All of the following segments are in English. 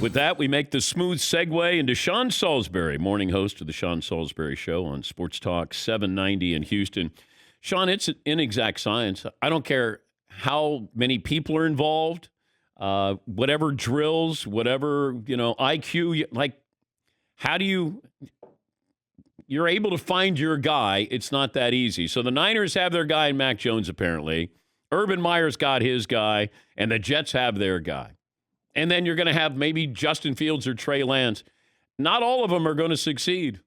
With that, we make the smooth segue into Sean Salisbury, morning host of the Sean Salisbury Show on Sports Talk 790 in Houston. Sean, it's an inexact science. I don't care how many people are involved, whatever drills, whatever, IQ, how do you're able to find your guy. It's not that easy. So the Niners have their guy in Mac Jones, apparently. Urban Meyer's got his guy, and the Jets have their guy. And then you're going to have maybe Justin Fields or Trey Lance. Not all of them are going to succeed.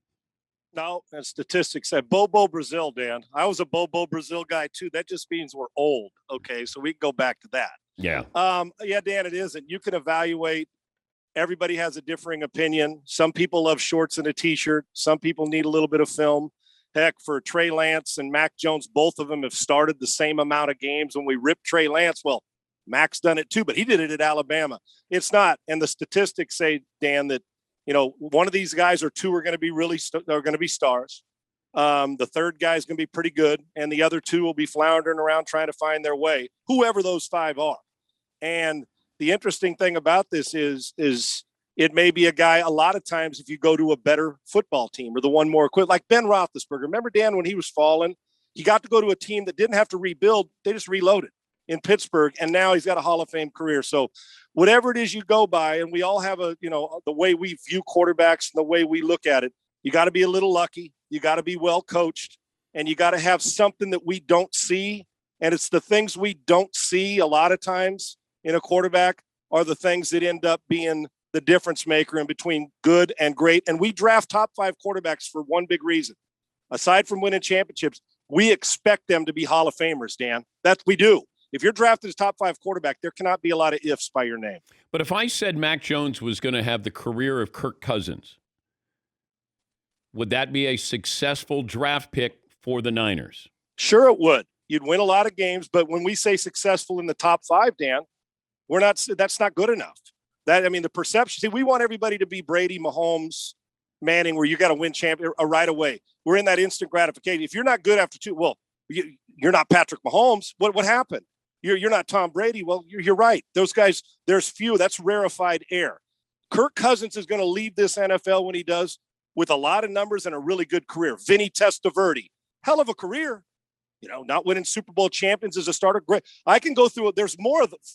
No, and statistics say Bobo Brazil, Dan. I was a Bobo Brazil guy too. That just means we're old. Okay, so we can go back to that. Yeah. Yeah, Dan, it isn't. You can evaluate. Everybody has a differing opinion. Some people love shorts and a T-shirt. Some people need a little bit of film. Heck, for Trey Lance and Mac Jones, both of them have started the same amount of games. When we ripped Trey Lance, well, Mac's done it too, but he did it at Alabama. It's not. And the statistics say, Dan, that, one of these guys or two are going to be are going to be stars. The third guy is going to be pretty good. And the other two will be floundering around trying to find their way, whoever those five are. And the interesting thing about this is it may be a guy, a lot of times, if you go to a better football team or the one more equipped, like Ben Roethlisberger. Remember, Dan, when he was falling, he got to go to a team that didn't have to rebuild. They just reloaded in Pittsburgh, and now he's got a Hall of Fame career. So whatever it is you go by, and we all have the way we view quarterbacks and the way we look at it, you got to be a little lucky. You got to be well coached, and you got to have something that we don't see. And it's the things we don't see a lot of times in a quarterback are the things that end up being the difference maker in between good and great. And we draft top 5 quarterbacks for one big reason. Aside from winning championships, we expect them to be Hall of Famers, Dan. We do. If you're drafted as top 5 quarterback, there cannot be a lot of ifs by your name. But if I said Mac Jones was going to have the career of Kirk Cousins, would that be a successful draft pick for the Niners? Sure it would. You'd win a lot of games, but when we say successful in the top 5, Dan, that's not good enough. The perception, see, we want everybody to be Brady, Mahomes, Manning, where you got to win champion right away. We're in that instant gratification. If you're not good after 2, well, you're not Patrick Mahomes. What happened? You're not Tom Brady. Well, you're right. Those guys, there's few. That's rarefied air. Kirk Cousins is going to leave this NFL when he does with a lot of numbers and a really good career. Vinny Testaverde, hell of a career. Not winning Super Bowl champions as a starter. Great. I can go through it. There's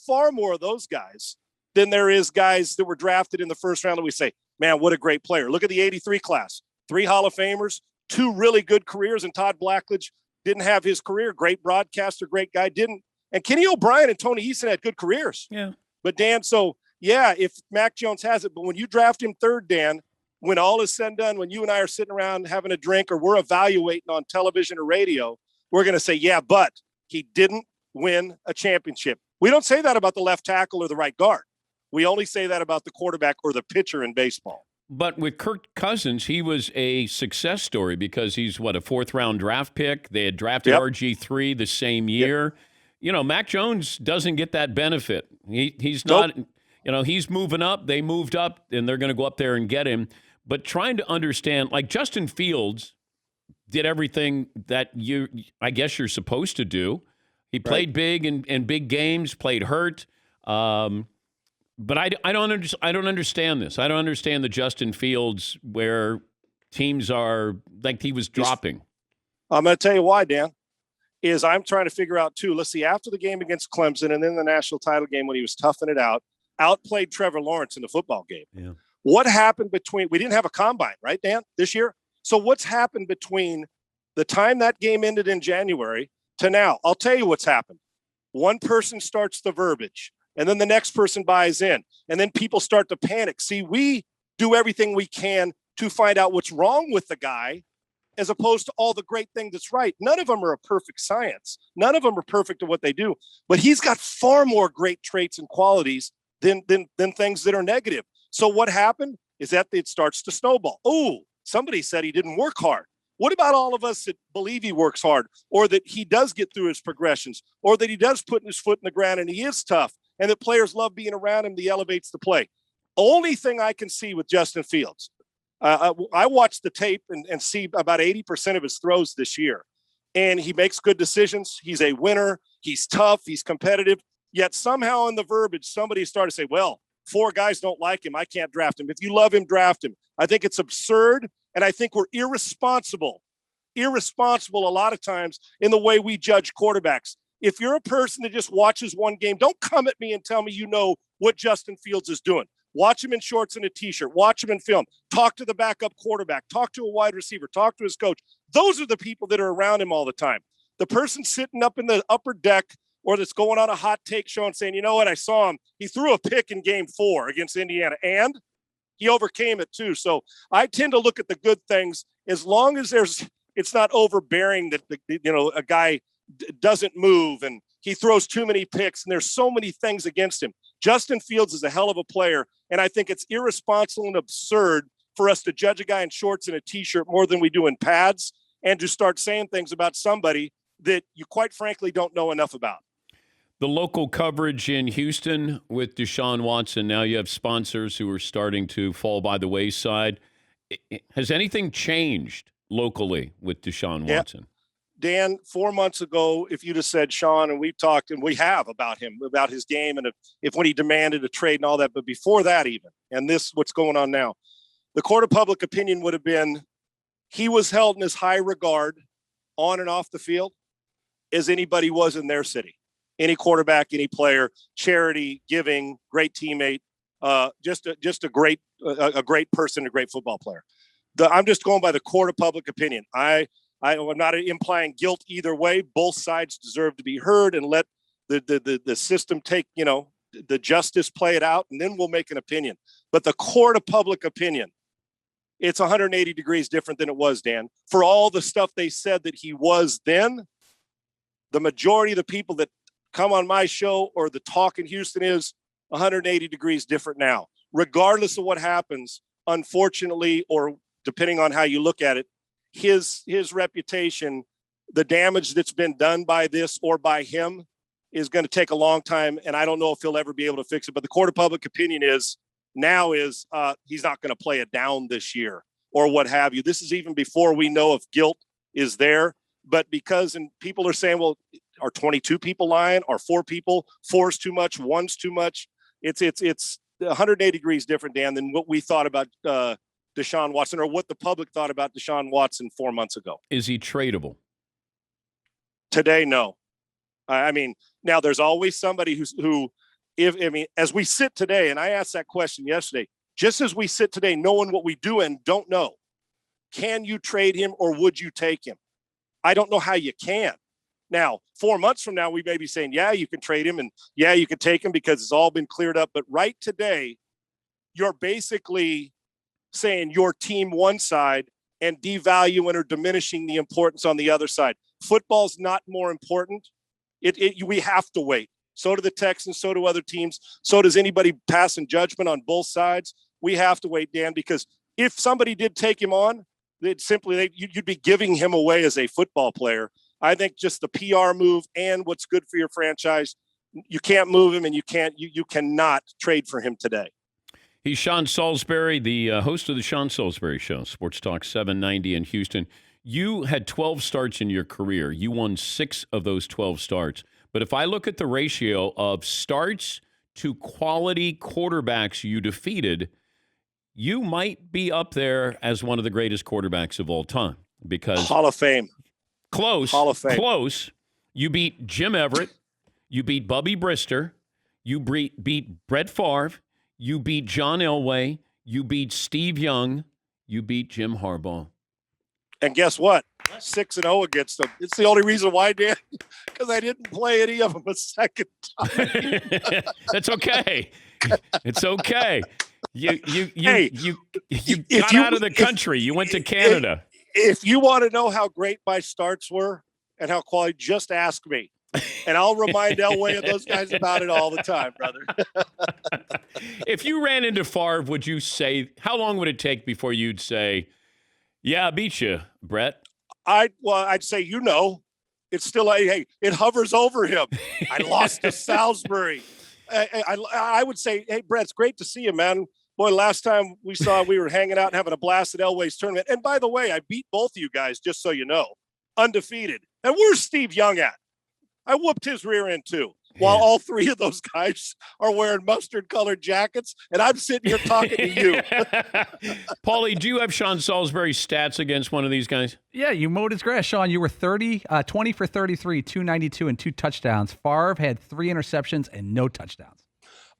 far more of those guys than there is guys that were drafted in the first round that we say, man, what a great player. Look at the 83 class. 3 Hall of Famers, 2 really good careers, and Todd Blackledge didn't have his career. Great broadcaster, great guy, didn't. And Kenny O'Brien and Tony Easton had good careers. Yeah. But, Dan, so, yeah, if Mac Jones has it, but when you draft him third, Dan, when all is said and done, when you and I are sitting around having a drink or we're evaluating on television or radio, we're going to say, yeah, but he didn't win a championship. We don't say that about the left tackle or the right guard. We only say that about the quarterback or the pitcher in baseball. But with Kirk Cousins, he was a success story because he's, a 4th-round draft pick. They had drafted RG3 the same year. Yep. Mac Jones doesn't get that benefit. He's not, he's moving up. They moved up, and they're going to go up there and get him. But trying to understand, like Justin Fields did everything that I guess you're supposed to do. He played big in big games, played hurt. But I don't understand this. I don't understand the Justin Fields where teams are like he was dropping. I'm going to tell you why, Dan, is I'm trying to figure out too. Let's see, after the game against Clemson and then the national title game when he was toughing it out, outplayed Trevor Lawrence in the football game. Yeah. What happened we didn't have a combine, right, Dan, this year? So what's happened between the time that game ended in January to now? I'll tell you what's happened. One person starts the verbiage, and then the next person buys in, and then people start to panic. See, we do everything we can to find out what's wrong with the guy as opposed to all the great things that's right. None of them are a perfect science. None of them are perfect at what they do. But he's got far more great traits and qualities than things that are negative. So what happened is that it starts to snowball. Oh, somebody said he didn't work hard. What about all of us that believe he works hard, or that he does get through his progressions, or that he does put his foot in the ground and he is tough, and that players love being around him, he elevates the play? Only thing I can see with Justin Fields, I watched the tape and see about 80% of his throws this year, and he makes good decisions. He's a winner. He's tough. He's competitive. Yet somehow in the verbiage, somebody started to say, well, 4 guys don't like him, I can't draft him. If you love him, draft him. I think it's absurd, and I think we're irresponsible a lot of times in the way we judge quarterbacks. If you're a person that just watches one game, don't come at me and tell me you know what Justin Fields is doing. Watch him in shorts and a T-shirt. Watch him in film. Talk to the backup quarterback. Talk to a wide receiver. Talk to his coach. Those are the people that are around him all the time. The person sitting up in the upper deck or that's going on a hot take show and saying, you know what, I saw him. He threw a pick in game 4 against Indiana, and he overcame it too. So I tend to look at the good things as long as it's not overbearing that a guy doesn't move and he throws too many picks and there's so many things against him. Justin Fields is a hell of a player, and I think it's irresponsible and absurd for us to judge a guy in shorts and a T-shirt more than we do in pads and to start saying things about somebody that you quite frankly don't know enough about. The local coverage in Houston with Deshaun Watson, now you have sponsors who are starting to fall by the wayside. Has anything changed locally with Deshaun Watson? Dan, 4 months ago, if you'd have said, Sean, and we've talked and we have about him, about his game, and if when he demanded a trade and all that, but before that even, and this, what's going on now, the court of public opinion would have been he was held in as high regard on and off the field as anybody was in their city. Any quarterback, any player, charity, giving, great teammate, just a great person, a great football player. I'm just going by the court of public opinion. I'm not implying guilt either way. Both sides deserve to be heard and let the system take, the justice play it out, and then we'll make an opinion. But the court of public opinion, it's 180 degrees different than it was, Dan. For all the stuff they said that he was then, the majority of the people that come on my show or the talk in Houston is 180 degrees different now. Regardless of what happens, unfortunately, or depending on how you look at it, his reputation, the damage that's been done by this or by him is going to take a long time. And I don't know if he'll ever be able to fix it. But the court of public opinion is he's not going to play it down this year or what have you. This is even before we know if guilt is there. But because people are saying, well, are 22 people lying? Are 4 people? 4's too much. 1's too much. It's 180 degrees different, Dan, than what we thought about Deshaun Watson or what the public thought about Deshaun Watson 4 months ago. Is he tradable? Today, no. I mean, now there's always somebody as we sit today, and I asked that question yesterday, just as we sit today, knowing what we do and don't know, can you trade him or would you take him? I don't know how you can. Now, 4 months from now, we may be saying, yeah, you can trade him and yeah, you can take him because it's all been cleared up. But right today, you're basically saying your team one side and devaluing or diminishing the importance on the other side. Football's not more important. We have to wait. So do the Texans, so do other teams. So does anybody passing judgment on both sides. We have to wait, Dan, because if somebody did take him on, you'd be giving him away as a football player. I think just the PR move and what's good for your franchise, you can't move him and you cannot trade for him today. He's Sean Salisbury, the host of the Sean Salisbury Show, Sportstalk 790 in Houston. You had 12 starts in your career. You won 6 of those 12 starts. But if I look at the ratio of starts to quality quarterbacks you defeated, you might be up there as one of the greatest quarterbacks of all time. Because Hall of Fame. Close. Hall of Fame. Close. You beat Jim Everett. You beat Bubby Brister. You beat Brett Favre. You beat John Elway. You beat Steve Young. You beat Jim Harbaugh. And guess what? 6-0 against them. It's the only reason why, Dan, because I didn't play any of them a second time. That's okay. It's okay. You got out of the country. You went to Canada. If you want to know how great my starts were and how quality, just ask me. And I'll remind Elway and those guys about it all the time, brother. If you ran into Favre, would you say, how long would it take before you'd say, yeah, I beat you, Brett? I'd say, it's still it hovers over him. I lost to Salisbury. I would say, hey, Brett, it's great to see you, man. Boy, last time we were hanging out and having a blast at Elway's tournament. And by the way, I beat both of you guys, just so you know, undefeated. And where's Steve Young at? I whooped his rear end too. while all three of those guys are wearing mustard-colored jackets, and I'm sitting here talking to you. Paulie, do you have Sean Salisbury's stats against one of these guys? Yeah, you mowed his grass, Sean. You were 20 for 33, 292, and 2 touchdowns. Favre had 3 interceptions and no touchdowns.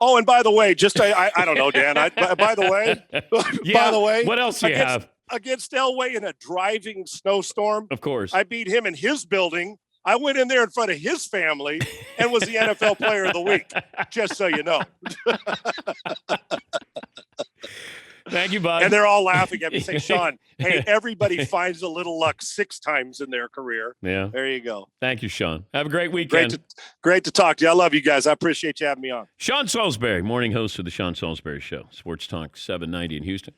Oh, and by the way, I don't know, Dan. By the way, what else do you have? Against Elway in a driving snowstorm. Of course. I beat him in his building. I went in there in front of his family and was the NFL Player of the Week, just so you know. Thank you, bud. And they're all laughing at me, saying, Sean, hey, everybody finds a little luck 6 times in their career. Yeah. There you go. Thank you, Sean. Have a great weekend. Great to talk to you. I love you guys. I appreciate you having me on. Sean Salisbury, morning host of the Sean Salisbury Show, Sports Talk 790 in Houston.